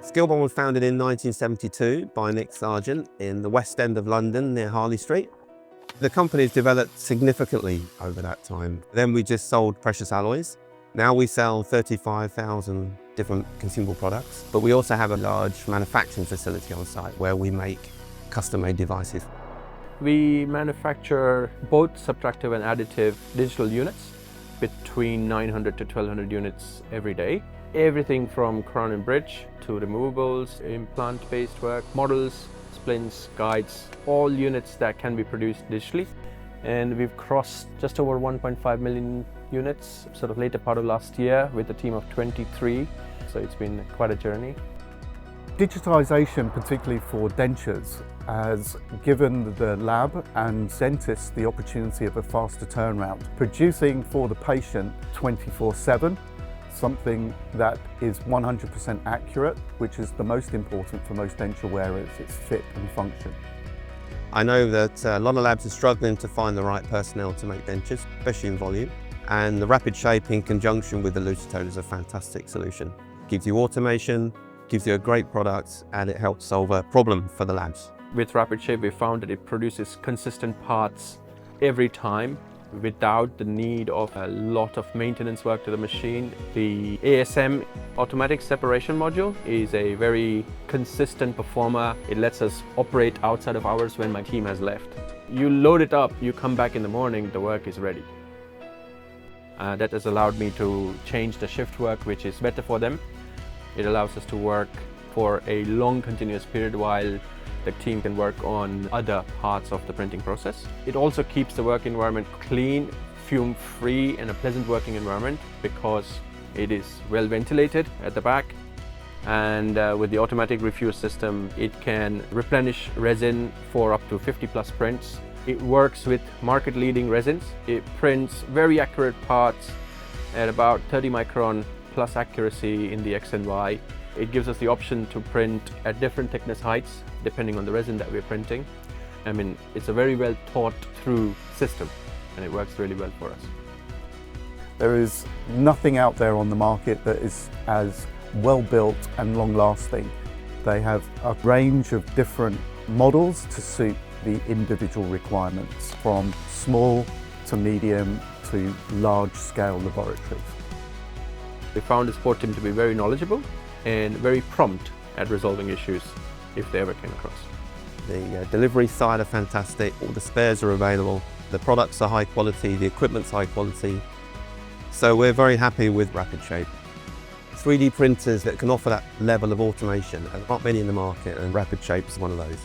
Skillbond was founded in 1972 by Nick Sargent in the West End of London near Harley Street. The company has developed significantly over that time. Then we just sold precious alloys. Now we sell 35,000 different consumable products, but we also have a large manufacturing facility on site where we make custom-made devices. We manufacture both subtractive and additive digital units, between 900 to 1200 units every day. Everything from crown and bridge to removables, implant-based work, models, splints, guides, all units that can be produced digitally. And we've crossed just over 1.5 million units, sort of later part of last year with a team of 23. So it's been quite a journey. Digitalisation, particularly for dentures, has given the lab and dentists the opportunity of a faster turnaround, producing for the patient 24/7, something that is 100% accurate, which is the most important for most denture wearers. It's fit and function. I know that a lot of labs are struggling to find the right personnel to make dentures, especially in volume. And the rapid shape in conjunction with the Lucitote is a fantastic solution. Gives you automation, gives you a great product, and it helps solve a problem for the labs. With Rapid Shape, we found that it produces consistent parts every time without the need of a lot of maintenance work to the machine. The ASM automatic separation module is a very consistent performer. It lets us operate outside of hours when my team has left. You load it up, you come back in the morning, the work is ready. That has allowed me to change the shift work, which is better for them. It allows us to work for a long continuous period while the team can work on other parts of the printing process. It also keeps the work environment clean, fume-free, and a pleasant working environment because it is well ventilated at the back. And with the automatic refuse system, it can replenish resin for up to 50 plus prints. It works with market-leading resins. It prints very accurate parts at about 30 micron plus accuracy in the X and Y. It gives us the option to print at different thickness heights depending on the resin that we're printing. I mean, it's a very well thought through system and it works really well for us. There is nothing out there on the market that is as well built and long lasting. They have a range of different models to suit the individual requirements, from small to medium to large scale laboratories. We found the support team to be very knowledgeable and very prompt at resolving issues if they ever came across. The delivery side are fantastic, all the spares are available, the products are high quality, the equipment's high quality. So we're very happy with Rapid Shape. 3D printers that can offer that level of automation, and there aren't many in the market, and Rapid Shape is one of those.